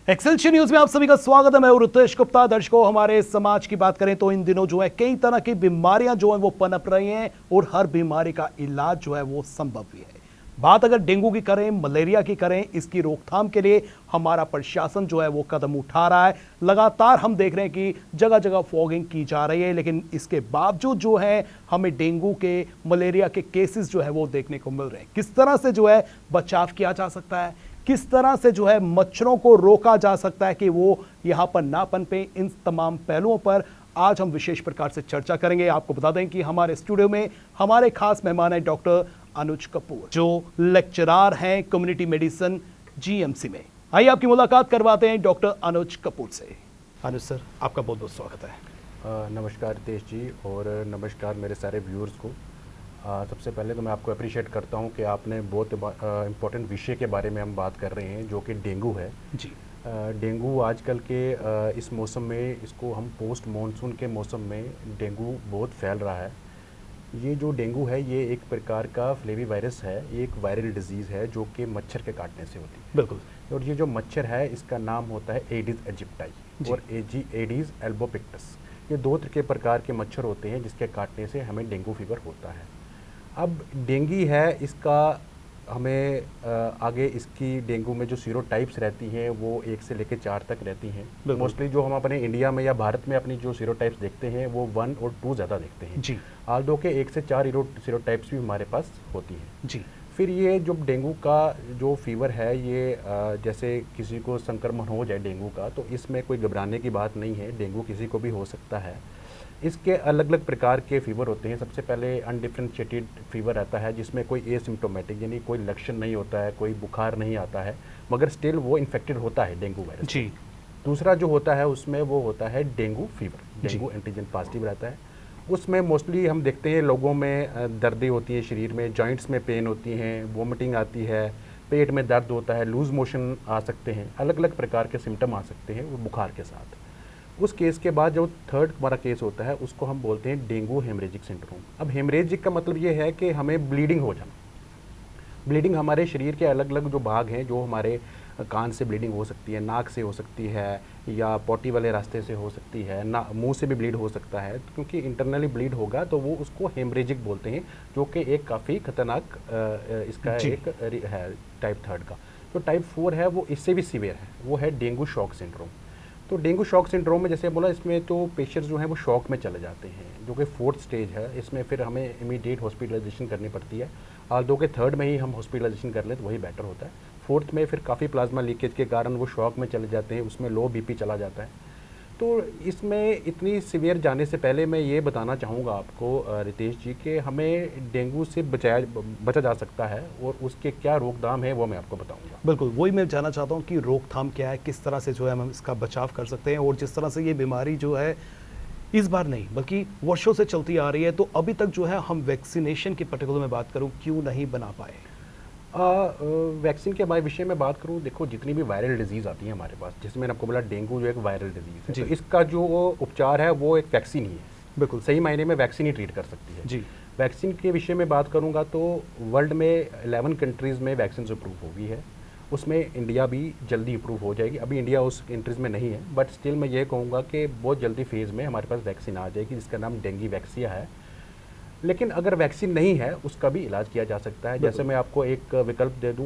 एक्सेलशियल news में आप सभी का स्वागत है। मैं रितेश गुप्ता। दर्शकों, हमारे समाज की बात करें तो इन दिनों जो है कई तरह की बीमारियां जो है वो पनप रही हैं और हर बीमारी का इलाज जो है वो संभव भी है। बात अगर डेंगू की करें, मलेरिया की करें, इसकी रोकथाम के लिए हमारा प्रशासन जो है वो कदम उठा रहा है। लगातार हम देख रहे हैं कि जगह जगह फॉगिंग की जा रही है, लेकिन इसके बावजूद जो है हमें डेंगू के, मलेरिया के केसेस जो है वो देखने को मिल रहे हैं। किस तरह से जो है बचाव किया जा सकता है, किस तरह से जो है मच्छरों को रोका जा सकता है कि वो यहां पर ना पनपे, इन तमाम पहलुओं पर आज हम विशेष प्रकार से चर्चा करेंगे। आपको बता दें कि हमारे स्टूडियो में हमारे खास मेहमान हैं डॉक्टर अनुज कपूर, जो लेक्चरर हैं कम्युनिटी मेडिसिन जीएमसी में। आइए आपकी मुलाकात करवाते हैं डॉक्टर अनुज कपूर से। अनुज सर, आपका बहुत बहुत स्वागत है। नमस्कार रितेश जी, और नमस्कार मेरे सारे व्यूअर्स को। सबसे पहले तो मैं आपको अप्रिशिएट करता हूं कि आपने बहुत इम्पोर्टेंट विषय के बारे में हम बात कर रहे हैं, जो कि डेंगू है जी। डेंगू आजकल के इस मौसम में, इसको हम पोस्ट मॉनसून के मौसम में डेंगू बहुत फैल रहा है। ये जो डेंगू है ये एक प्रकार का फ्लेवी वायरस है, ये एक वायरल डिजीज़ है जो कि मच्छर के काटने से होती है। बिल्कुल। और ये जो मच्छर है इसका नाम होता है एडिस एजिप्टाई और एडिस एल्बोपिक्टस। ये दो के प्रकार के मच्छर होते हैं जिसके काटने से हमें डेंगू फीवर होता है। अब डेंगी है, इसका हमें आगे इसकी डेंगू में जो सीरोटाइप्स रहती हैं वो 1 से लेकर 4 तक रहती हैं। मोस्टली जो हम अपने इंडिया में या भारत में अपनी जो सीरोटाइप्स देखते हैं वो 1 और 2 ज़्यादा देखते हैं जी। आल्दो के 1 से 4 सीरोटाइप्स भी हमारे पास होती हैं जी। फिर ये जो डेंगू का जो फीवर है ये जैसे किसी को संक्रमण हो जाए डेंगू का, तो इसमें कोई घबराने की बात नहीं है, डेंगू किसी को भी हो सकता है। इसके अलग अलग प्रकार के फीवर होते हैं। सबसे पहले अनडिफरेंशिएटेड फीवर आता है जिसमें कोई एसिम्प्टोमेटिक यानी कोई लक्षण नहीं होता है, कोई बुखार नहीं आता है, मगर स्टिल वो इन्फेक्टेड होता है डेंगू वायरस जी। दूसरा जो होता है उसमें वो होता है dengue fever, dengue antigen positive रहता है। उसमें मोस्टली हम देखते हैं लोगों में दर्दें होती हैं, शरीर में जॉइंट्स में पेन होती हैं, वॉमिटिंग आती है, पेट में दर्द होता है, लूज मोशन आ सकते हैं, अलग अलग प्रकार के सिम्टम आ सकते हैं वो बुखार के साथ। उस केस के बाद जो थर्ड हमारा केस होता है उसको हम बोलते हैं डेंगू हेमरेजिक सिंड्रोम। अब हेमरेजिक का मतलब ये है कि हमें ब्लीडिंग हो जाना। ब्लीडिंग हमारे शरीर के अलग अलग जो भाग हैं, जो हमारे कान से ब्लीडिंग हो सकती है, नाक से हो सकती है, या पोटी वाले रास्ते से हो सकती है, ना मुंह से भी ब्लीड हो सकता है। क्योंकि इंटरनली ब्लीड होगा तो वो उसको हेमरेजिक बोलते हैं, जो कि एक काफ़ी खतरनाक इसका एक है टाइप 3 का। जो टाइप 4 है वो इससे भी सीवियर है, वो है डेंगू शॉक सिंड्रोम। तो डेंगू शॉक सिंड्रोम में जैसे बोला, इसमें तो पेशेंट्स जो हैं वो शॉक में चले जाते हैं, जो कि 4th स्टेज है। इसमें फिर हमें इमीडिएट हॉस्पिटलाइजेशन करनी पड़ती है। आल्दो के 3rd में ही हम हॉस्पिटलाइजेशन कर लें तो वही बेटर होता है। 4th में फिर काफ़ी प्लाज्मा लीकेज के कारण वो शॉक में चले जाते हैं, उसमें लो बीपी चला जाता है। तो इसमें इतनी सीवियर जाने से पहले मैं ये बताना चाहूँगा आपको रितेश जी कि हमें डेंगू से बचा जा सकता है और उसके क्या रोकथाम है वो मैं आपको बताऊँगा। बिल्कुल, वही मैं जानना चाहता हूँ कि रोकथाम क्या है, किस तरह से जो है हम इसका बचाव कर सकते हैं। और जिस तरह से ये बीमारी जो है इस बार नहीं बल्कि वर्षों से चलती आ रही है, तो अभी तक जो है हम वैक्सीनेशन की पर्टिकुलर में बात करूँ क्यों नहीं बना पाए? वैक्सीन के विषय में बात करूँ, देखो जितनी भी वायरल डिजीज़ आती है हमारे पास, जिसमें मैंने आपको बोला डेंगू जो एक वायरल डिजीज़ है, तो इसका जो उपचार है वो एक वैक्सीन ही है। बिल्कुल सही मायने में वैक्सीन ही ट्रीट कर सकती है जी। वैक्सीन के विषय में बात करूँगा तो वर्ल्ड में 11 कंट्रीज़ में वैक्सीन अप्रूव हो गई है, उसमें इंडिया भी जल्दी अप्रूव हो जाएगी। अभी इंडिया उस कंट्रीज़ में नहीं है, बट स्टिल मैं ये कहूँगा कि बहुत जल्दी फेज़ में हमारे पास वैक्सीन आ जाएगी जिसका नाम डेंगी वैक्सिया है। लेकिन अगर वैक्सीन नहीं है उसका भी इलाज किया जा सकता है। जैसे मैं आपको एक विकल्प दे दूं,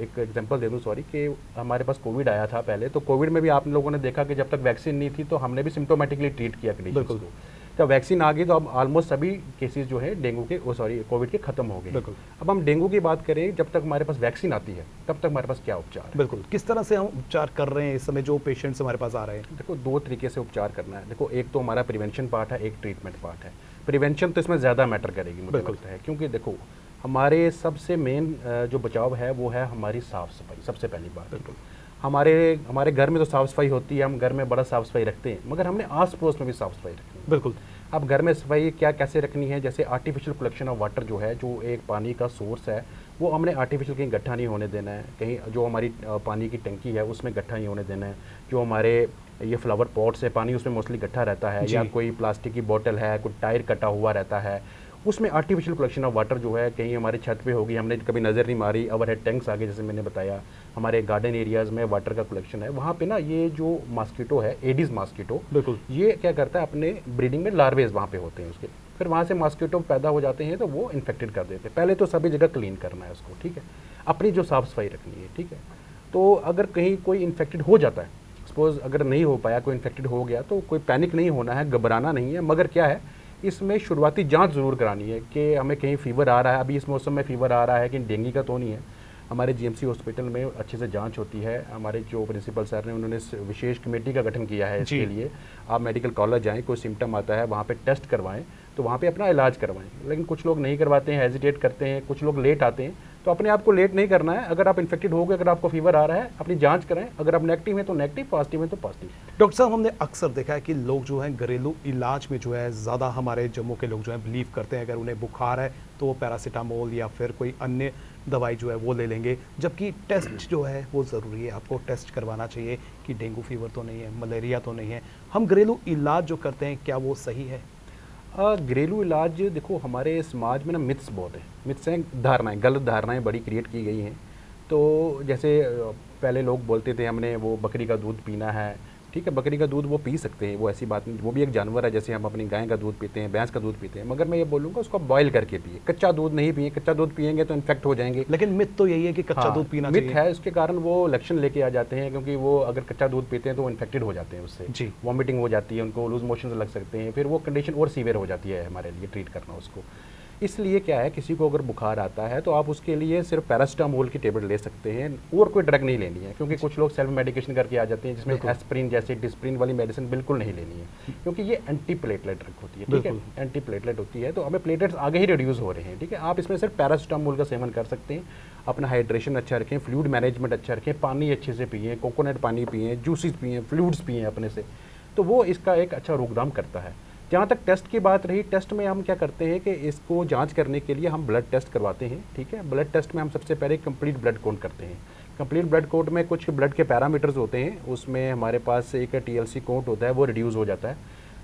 एक एग्जांपल दे दूं, सॉरी, कि हमारे पास कोविड आया था पहले, तो कोविड में भी आप लोगों ने देखा कि जब तक वैक्सीन नहीं थी तो हमने भी सिम्टोमेटिकली ट्रीट किया कंडीशन को। जब वैक्सीन आ गई तो अब ऑलमोस्ट सभी केसेस जो है डेंगू के कोविड के खत्म हो गए। अब हम डेंगू की बात करें, जब तक हमारे पास वैक्सीन आती है तब तक हमारे पास क्या उपचार है? बिल्कुल, किस तरह से हम उपचार कर रहे हैं इस समय जो पेशेंट्स हमारे पास आ रहे हैं? देखो 2 तरीके से उपचार करना है। देखो एक तो हमारा प्रिवेंशन पार्ट है, एक ट्रीटमेंट पार्ट है। प्रिवेंशन तो इसमें ज़्यादा मैटर करेगी मुझे लगता है, क्योंकि देखो हमारे सबसे मेन जो बचाव है वो है हमारी साफ़ सफाई। सबसे पहली बात, बिल्कुल हमारे घर में तो साफ़ सफाई होती है, हम घर में बड़ा साफ़ सफाई रखते हैं, मगर हमने आस पड़ोस में भी साफ़ सफाई रखनी है। बिल्कुल। अब घर में सफाई क्या कैसे रखनी है? जैसे आर्टिफिशियल कलेक्शन ऑफ वाटर जो है, जो एक पानी का सोर्स है, वो हमने आर्टिफिशियल कहीं गड्ढा नहीं होने देना है। कहीं जो हमारी पानी की टंकी है उसमें गड्ढा नहीं होने देना है। जो हमारे ये फ्लावर पॉट्स है, पानी उसमें मोस्टली गड्ढा रहता है, या कोई प्लास्टिक की बोतल है, कोई टायर कटा हुआ रहता है, उसमें आर्टिफिशियल कलेक्शन ऑफ वाटर जो है कहीं हमारे छत पे होगी, हमने कभी नज़र नहीं मारी, ओवरहेड टैंक्स आगे जैसे मैंने बताया, हमारे गार्डन एरियाज़ में वाटर का कलेक्शन है, वहाँ पे ना ये जो मॉस्किटो है, एडिस मॉस्किटो, बिल्कुल, ये क्या करता है अपने ब्रीडिंग में लार्वेज वहाँ पे होते हैं उसके, फिर वहाँ से मॉस्किटो पैदा हो जाते हैं तो वो इन्फेक्टेड कर देते हैं। पहले तो सभी जगह क्लीन करना है उसको, ठीक है, अपनी जो साफ़ सफाई रखनी है, ठीक है। तो अगर कहीं कोई इन्फेक्टेड हो जाता है, सपोज अगर नहीं हो पाया, कोई इन्फेक्टेड हो गया, तो कोई पैनिक नहीं होना है, घबराना नहीं है, मगर क्या है इसमें शुरुआती जांच ज़रूर करानी है कि हमें कहीं फीवर आ रहा है, अभी इस मौसम में फीवर आ रहा है कि डेंगू का तो नहीं है। हमारे जीएमसी हॉस्पिटल में अच्छे से जांच होती है, हमारे जो प्रिंसिपल सर ने उन्होंने विशेष कमेटी का गठन किया है इसके लिए। आप मेडिकल कॉलेज जाएँ, कोई सिम्टम आता है वहाँ पे टेस्ट करवाएं, तो वहाँ पे अपना इलाज करवाएं। लेकिन कुछ लोग नहीं करवाते हैं, हेजिटेट करते हैं, कुछ लोग लेट आते हैं, तो अपने आप को लेट नहीं करना है। अगर आप इन्फेक्टेड हो गए, अगर आपको फीवर आ रहा है, अपनी जांच कराएं, अगर आप नेगेटिव हैं तो नेगेटिव, पॉजिटिव हैं तो पॉजिटिव। डॉक्टर साहब हमने अक्सर देखा है कि लोग जो हैं घरेलू इलाज में जो है ज़्यादा हमारे जम्मू के लोग जो हैं बिलीव करते हैं, अगर उन्हें बुखार है तो वो पैरासीटामोल या फिर कोई अन्य दवाई जो है वो ले लेंगे, जबकि टेस्ट जो है वो ज़रूरी है। आपको टेस्ट करवाना चाहिए कि डेंगू फीवर तो नहीं है, मलेरिया तो नहीं है। हम घरेलू इलाज जो करते हैं क्या वो सही है? घरेलू इलाज देखो, हमारे समाज में ना मिथ्स बहुत है, मिथ्स हैं, धारणाएं, गलत धारणाएं बड़ी क्रिएट की गई हैं। तो जैसे पहले लोग बोलते थे हमने वो बकरी का दूध पीना है, ठीक है, बकरी का दूध वो पी सकते हैं, वो ऐसी बात नहीं, वो भी एक जानवर है, जैसे हम अपनी गाय का दूध पीते हैं, भैंस का दूध पीते हैं, मगर मैं ये बोलूँगा उसको बॉयल करके पिए, कच्चा दूध नहीं पिए, कच्चा दूध पिएंगे तो इन्फेक्ट हो जाएंगे। लेकिन मिथ तो यही है कि कच्चा दूध पीना मिथ चाहिए। है, उसके कारण वो लक्षण लेके आ जाते हैं, क्योंकि वो अगर कच्चा दूध पीते हैं तो वो इन्फेक्टेड हो जाते हैं उससे, जी, वॉमिटिंग हो जाती है, उनको लूज मोशन लग सकते हैं, फिर वो कंडीशन और सीवियर हो जाती है हमारे लिए ट्रीट करना उसको। इसलिए क्या है, किसी को अगर बुखार आता है तो आप उसके लिए सिर्फ पैरासीटामोल की टेबलेट ले सकते हैं और कोई ड्रग नहीं लेनी है, क्योंकि कुछ लोग सेल्फ मेडिकेशन करके आ जाते हैं जिसमें एस्प्रिन जैसे डिस्प्रिन वाली मेडिसिन बिल्कुल नहीं लेनी है, क्योंकि ये एंटी प्लेटलेट ड्रग होती है, ठीक है, एंटी प्लेटलेट होती है, तो हमें प्लेटलेट्स आगे ही रिड्यूस हो रहे हैं, ठीक है। आप इसमें सिर्फ पैरासीटामोल का सेवन कर सकते हैं, अपना हाइड्रेशन अच्छा रखें, फ्लूइड मैनेजमेंट अच्छा रखें, पानी अच्छे से पिए, कोकोनट पानी पिए, जूसेस पिए, फ्लूइड्स पिए अपने से, तो वो इसका एक अच्छा रोकथाम करता है। जहाँ तक टेस्ट की बात रही, टेस्ट में हम क्या करते हैं कि इसको जांच करने के लिए हम ब्लड टेस्ट करवाते हैं, ठीक है। ब्लड टेस्ट में हम सबसे पहले कंप्लीट ब्लड काउंट करते हैं। कंप्लीट ब्लड काउंट में कुछ ब्लड के पैरामीटर्स होते हैं, उसमें हमारे पास एक TLC काउंट होता है, वो रिड्यूस हो जाता है,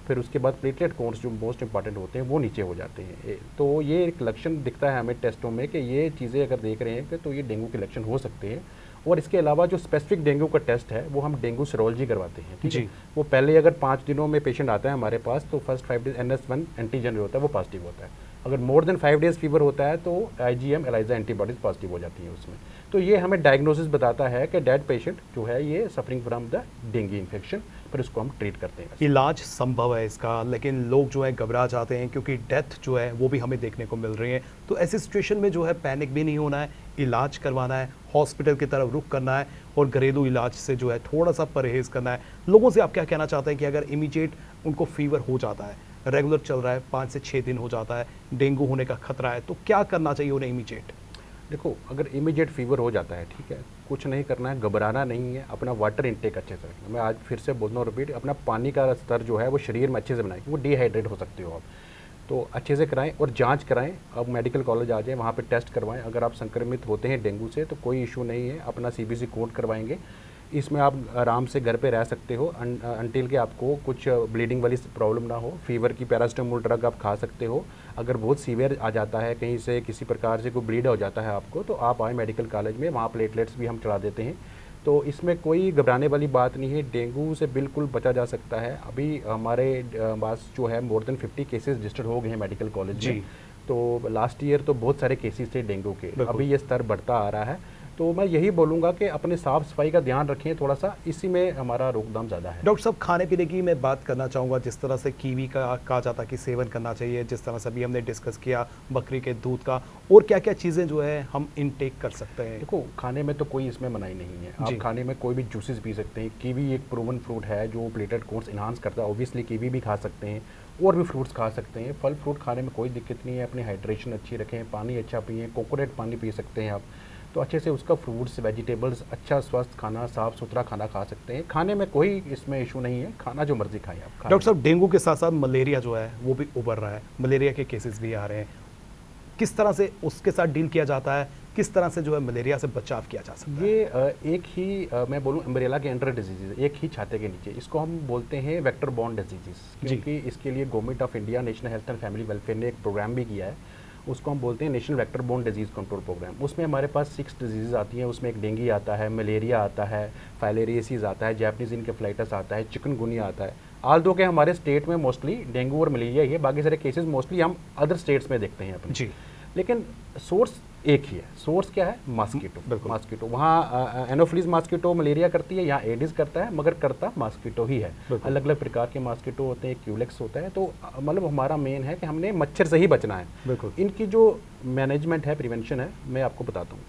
फिर उसके बाद प्लेटलेट काउंट्स जो मोस्ट इंपॉर्टेंट होते हैं वो नीचे हो जाते हैं। तो ये एक लक्षण दिखता है हमें टेस्टों में कि ये चीज़ें अगर देख रहे हैं कि तो ये डेंगू के लक्षण हो सकते हैं। और इसके अलावा जो स्पेसिफिक डेंगू का टेस्ट है वो हम डेंगू सीरोलॉजी करवाते हैं, ठीक है। वो पहले अगर 5 दिनों में पेशेंट आता है हमारे पास तो फर्स्ट 5 डेज NS1 एंटीजन जो होता है वो पॉजिटिव होता है। अगर मोर देन 5 डेज फीवर होता है तो IgM एलाइजा एंटीबॉडीज पॉजिटिव हो जाती है उसमें। तो ये हमें डायग्नोसिस बताता है कि डेड पेशेंट जो है ये suffering from the dengue infection, फिर उसको हम ट्रीट करते हैं। इलाज संभव है इसका, लेकिन लोग जो है घबरा जाते हैं क्योंकि डेथ जो है वो भी हमें देखने को मिल रही है। तो ऐसी सिचुएशन में जो है पैनिक भी नहीं होना है, इलाज करवाना है, हॉस्पिटल की तरफ रुख करना है और घरेलू इलाज से जो है थोड़ा सा परहेज़ करना है। लोगों से आप क्या कहना चाहते हैं कि अगर इमीडिएट उनको फीवर हो जाता है, रेगुलर चल रहा है, 5 से 6 दिन हो जाता है, डेंगू होने का खतरा है, तो क्या करना चाहिए उन्हें इमीडिएट? देखो, अगर इमीडिएट फीवर हो जाता है, ठीक है, कुछ नहीं करना है, घबराना नहीं है, अपना वाटर इंटेक अच्छे से रखना। मैं आज फिर से बोल रहा हूँ, रिपीट, अपना पानी का स्तर जो है वो शरीर में अच्छे से बनाएं, वो डिहाइड्रेट हो सकते हो आप, तो अच्छे से कराएं और जांच कराएं। अब मेडिकल कॉलेज आ जाएं, वहाँ पे टेस्ट करवाएं। अगर आप संक्रमित होते हैं डेंगू से तो कोई इशू नहीं है, अपना CBC कोड करवाएंगे। इसमें आप आराम से घर पे रह सकते हो अनटिल के आपको कुछ ब्लीडिंग वाली प्रॉब्लम ना हो। फीवर की पैरासीटामोल ड्रग आप खा सकते हो। अगर बहुत सीवियर आ जाता है, कहीं से किसी प्रकार से कोई ब्लीड हो जाता है आपको, तो आप आए मेडिकल कॉलेज में, वहाँ प्लेटलेट्स भी हम चढ़ा देते हैं। तो इसमें कोई घबराने वाली बात नहीं है, डेंगू से बिल्कुल बचा जा सकता है। अभी हमारे पास जो है मोर देन 50 केसेस रजिस्टर्ड हो गए हैं मेडिकल कॉलेज में। तो लास्ट ईयर तो बहुत सारे केसेस थे डेंगू के, अभी ये स्तर बढ़ता आ रहा है। तो मैं यही बोलूँगा कि अपने साफ़ सफाई का ध्यान रखें थोड़ा सा, इसी में हमारा रोकथाम ज़्यादा है। डॉक्टर साहब, खाने पीने की मैं बात करना चाहूँगा। जिस तरह से कीवी का कहा जाता है कि सेवन करना चाहिए, जिस तरह से अभी हमने डिस्कस किया बकरी के दूध का, और क्या क्या चीज़ें जो है हम इनटेक कर सकते हैं? देखो, खाने में तो कोई इसमें मनाही नहीं है, आप खाने में कोई भी जूसेस पी सकते हैं। कीवी एक प्रूवन फ्रूट है जो प्लेटलेट काउंट्स इन्हांस करता है, ऑब्वियसली कीवी भी खा सकते हैं और भी फ्रूट्स खा सकते हैं। फल फ्रूट खाने में कोई दिक्कत नहीं है, अपनी हाइड्रेशन अच्छी रखें, पानी अच्छा पिए, कोकोनट पानी पी सकते हैं आप, तो अच्छे से उसका फ्रूट्स वेजिटेबल्स अच्छा स्वस्थ खाना, साफ़ सुथरा खाना खा सकते हैं। खाने में कोई इसमें इशू नहीं है, खाना जो मर्जी खाएं आप। डॉक्टर साहब, डेंगू के साथ साथ मलेरिया जो है वो भी उभर रहा है, मलेरिया के केसेस भी आ रहे हैं, किस तरह से उसके साथ डील किया जाता है, किस तरह से जो है मलेरिया से बचाव किया जा सकता है? ये एक ही मैं बोलूँ अम्ब्रेला के अंडर डिजीजेज, एक ही छाते के नीचे, इसको हम बोलते हैं वेक्टर बॉर्न डिजीजेस, क्योंकि इसके लिए government of India national health and family welfare ने एक प्रोग्राम भी किया है, उसको हम बोलते हैं national vector borne disease control programme. उसमें हमारे पास 6 डिजीज़ आती हैं, उसमें एक डेंगू आता है, मलेरिया आता है, फाइलेरियासिस आता है, जैपनीज इनकेफ्लाइटिस आता है, चिकनगुनिया आता है। आल दो के हमारे स्टेट में मोस्टली डेंगू और मलेरिया ही है, बाकी सारे केसेस मोस्टली हम अदर स्टेट्स में देखते हैं अपने जी। लेकिन सोर्स एक ही है। सोर्स क्या है? मॉस्किटो। मॉस्किटो, वहाँ एनोफिलीज मॉस्किटो मलेरिया करती है, यहाँ एडिस करता है, मगर करता मॉस्किटो ही है। अलग अलग प्रकार के मॉस्किटो होते हैं, क्यूलेक्स होता है। तो मतलब हमारा मेन है कि हमने मच्छर से ही बचना है। इनकी जो मैनेजमेंट है, प्रिवेंशन है, मैं आपको बताता हूँ।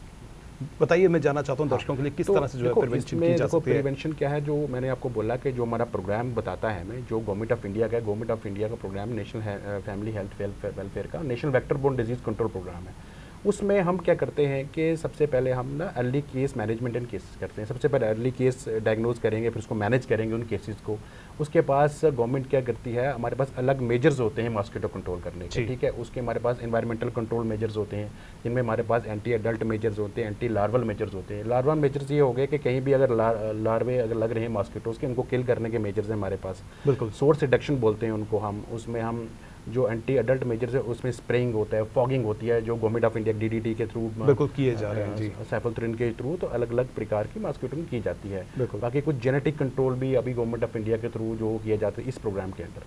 बताइए, मैं जानना चाहता हूँ दर्शकों के लिए किस तरह से जो है प्रिवेंशन की जा सकती है। प्रिवेंशन क्या है, जो मैंने आपको बोला कि जो हमारा प्रोग्राम बताता है हमें, जो गवर्नमेंट ऑफ इंडिया का है, गवर्नमेंट ऑफ इंडिया का program national family health welfare का national vector borne disease control program है। उसमें हम क्या करते हैं कि सबसे पहले हम ना early case management and cases करते हैं। सबसे पहले अर्ली केस डायग्नोज करेंगे, फिर उसको मैनेज करेंगे उन केसेस को। उसके पास गवर्नमेंट क्या करती है, हमारे पास अलग मेजर्स होते हैं मॉस्किटो कंट्रोल करने के, ठीक है। उसके हमारे पास एनवायरमेंटल कंट्रोल मेजर्स होते हैं, जिनमें हमारे पास एंटी एडल्ट मेजर्स होते हैं, एंटी लार्वल मेजर्स होते हैं। लार्वल मेजर्स ये हो गए कि कहीं भी अगर लार्वे अगर लग रहे हैं मॉस्किटोज के, उनको किल करने के मेजर्स हैं हमारे पास। बिल्कुल, सोर्स रिडक्शन बोलते हैं उनको हम। उसमें हम जो एंटी अडल्ट मेजर्स है, उसमें स्प्रेइंग होता है, फॉगिंग होती है, जो गवर्नमेंट ऑफ इंडिया डीडीटी के थ्रू बिल्कुल किए जा रहे हैं जी, सैफोल्थ्रिन के थ्रू। तो अलग अलग प्रकार की मॉस्किटो की जाती है। बाकी कुछ जेनेटिक कंट्रोल भी अभी गवर्नमेंट ऑफ इंडिया के थ्रू जो किया जाता है इस प्रोग्राम के अंदर।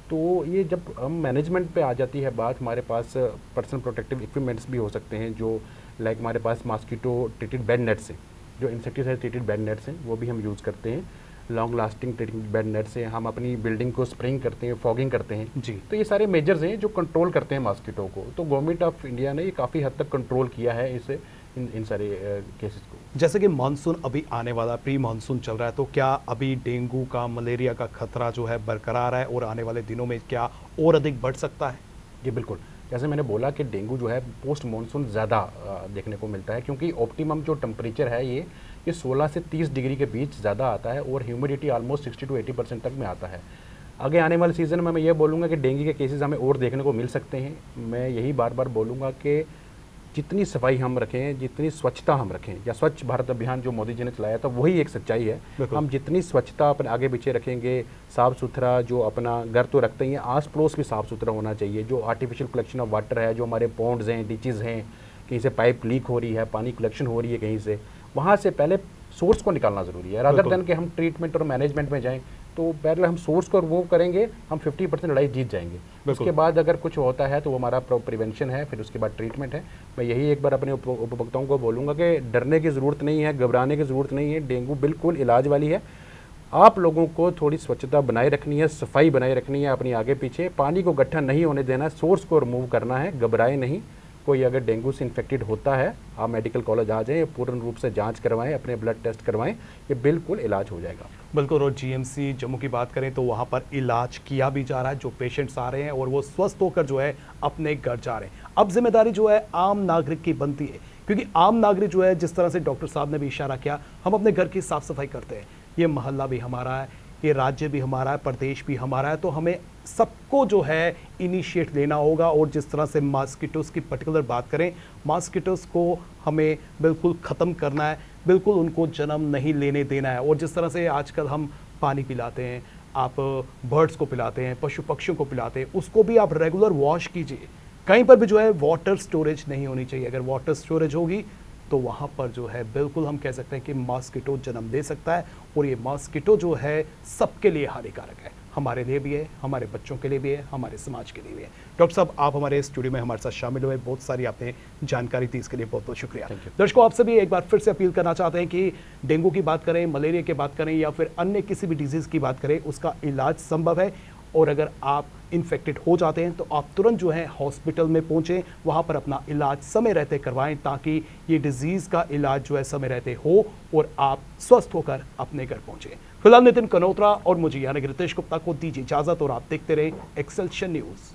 तो ये जब हम मैनेजमेंट पे आ जाती है बात, हमारे पास पर्सनल प्रोटेक्टिव इक्विपमेंट्स भी हो सकते हैं, जो लाइक हमारे पास मॉस्किटो ट्रीटेड बेड नेट्स हैं, जो इंसेक्टिसाइड ट्रीटेड बेड नेट्स हैं, वो भी हम यूज़ करते हैं। Long lasting treated bed net से हम अपनी बिल्डिंग को स्प्रेइंग करते हैं, फॉगिंग करते हैं जी। तो ये सारे मेजर्स हैं जो कंट्रोल करते हैं मॉस्किटो को। तो गवर्नमेंट ऑफ इंडिया ने ये काफ़ी हद तक कंट्रोल किया है इसे, इन सारे केसेस को। जैसे कि मानसून अभी आने वाला, प्री मानसून चल रहा है, तो क्या अभी डेंगू का, मलेरिया का खतरा जो है बरकरार है और आने वाले दिनों में क्या और अधिक बढ़ सकता है? जी बिल्कुल, जैसे मैंने बोला कि डेंगू जो है पोस्ट मानसून ज़्यादा देखने को मिलता है, क्योंकि ऑप्टिमम जो टेम्परेचर है ये 16 से 30 डिग्री के बीच ज़्यादा आता है और ह्यूमिडिटी ऑलमोस्ट 60 to 80% तक में आता है। आगे आने वाले सीज़न में मैं ये बोलूँगा कि डेंगू के केसेस हमें और देखने को मिल सकते हैं। मैं यही बार बार बोलूँगा कि जितनी सफाई हम रखें, जितनी स्वच्छता हम रखें, या स्वच्छ भारत अभियान जो मोदी जी ने चलाया था वही एक सच्चाई है। हम जितनी स्वच्छता अपने आगे पीछे रखेंगे, साफ़ सुथरा जो अपना घर तो रखते ही, आस पड़ोस भी साफ़ सुथरा होना चाहिए। जो आर्टिफिशियल कलेक्शन ऑफ वाटर है, जो हमारे पॉन्ड्स हैं, डिचेज़ हैं, कहीं से पाइप लीक हो रही है, पानी कलेक्शन हो रही है कहीं से, वहाँ से पहले सोर्स को निकालना ज़रूरी है। रादर देन कि हम ट्रीटमेंट और मैनेजमेंट में जाएं, तो पहले हम सोर्स को वो करेंगे, हम 50% लड़ाई जीत जाएंगे। उसके बाद अगर कुछ होता है तो वो हमारा प्रिवेंशन है, फिर उसके बाद ट्रीटमेंट है। मैं यही एक बार अपने उपभोक्ताओं को बोलूँगा कि डरने की ज़रूरत नहीं है, घबराने की ज़रूरत नहीं है। डेंगू बिल्कुल इलाज वाली है। आप लोगों को थोड़ी स्वच्छता बनाए रखनी है, सफाई बनाए रखनी है अपनी आगे पीछे, पानी को गड्ढा नहीं होने देना, सोर्स को रिमूव करना है, घबराए नहीं। कोई अगर डेंगू से इन्फेक्टेड होता है, आप मेडिकल कॉलेज आ जाएं, पूर्ण रूप से जांच करवाएं, अपने ब्लड टेस्ट करवाएं, ये बिल्कुल इलाज हो जाएगा। बिल्कुल। और जीएमसी जम्मू की बात करें तो वहाँ पर इलाज किया भी जा रहा है, जो पेशेंट्स आ रहे हैं और वो स्वस्थ होकर जो है अपने घर जा रहे हैं। अब जिम्मेदारी जो है आम नागरिक की बनती है, क्योंकि आम नागरिक जो है, जिस तरह से डॉक्टर साहब ने भी इशारा किया, हम अपने घर की साफ सफाई करते हैं। ये मोहल्ला भी हमारा है, ये राज्य भी हमारा है, प्रदेश भी हमारा है, तो हमें सबको जो है इनिशिएट लेना होगा। और जिस तरह से मॉस्किटोस की पर्टिकुलर बात करें, मॉस्किटोस को हमें बिल्कुल ख़त्म करना है, बिल्कुल उनको जन्म नहीं लेने देना है। और जिस तरह से आजकल हम पानी पिलाते हैं, आप बर्ड्स को पिलाते हैं, पशु पक्षियों को पिलाते हैं, उसको भी आप रेगुलर वॉश कीजिए। कहीं पर भी जो है वाटर स्टोरेज नहीं होनी चाहिए। अगर वाटर स्टोरेज होगी तो वहाँ पर जो है बिल्कुल हम कह सकते हैं कि मॉस्किटो जन्म दे सकता है। और ये मॉस्किटो जो है सबके लिए हानिकारक है, हमारे लिए भी है, हमारे बच्चों के लिए भी है, हमारे समाज के लिए भी है। डॉक्टर साहब, आप हमारे स्टूडियो में हमारे साथ शामिल हुए, बहुत सारी आपने जानकारी दी, इसके लिए बहुत बहुत शुक्रिया। दर्शकों, आपसे भी एक बार फिर से अपील करना चाहते हैं कि डेंगू की बात करें, मलेरिया की बात करें, या फिर अन्य किसी भी डिजीज़ की बात करें, उसका इलाज संभव है। और अगर आप इन्फेक्टेड हो जाते हैं तो आप तुरंत जो है हॉस्पिटल में पहुंचें, वहां पर अपना इलाज समय रहते करवाएं, ताकि ये डिजीज़ का इलाज जो है समय रहते हो और आप स्वस्थ होकर अपने घर पहुंचें। फिलहाल नितिन कनोत्रा और मुझे यानी रितेश गुप्ता को दीजिए इजाज़त और आप देखते रहें एक्सेल्शन न्यूज़।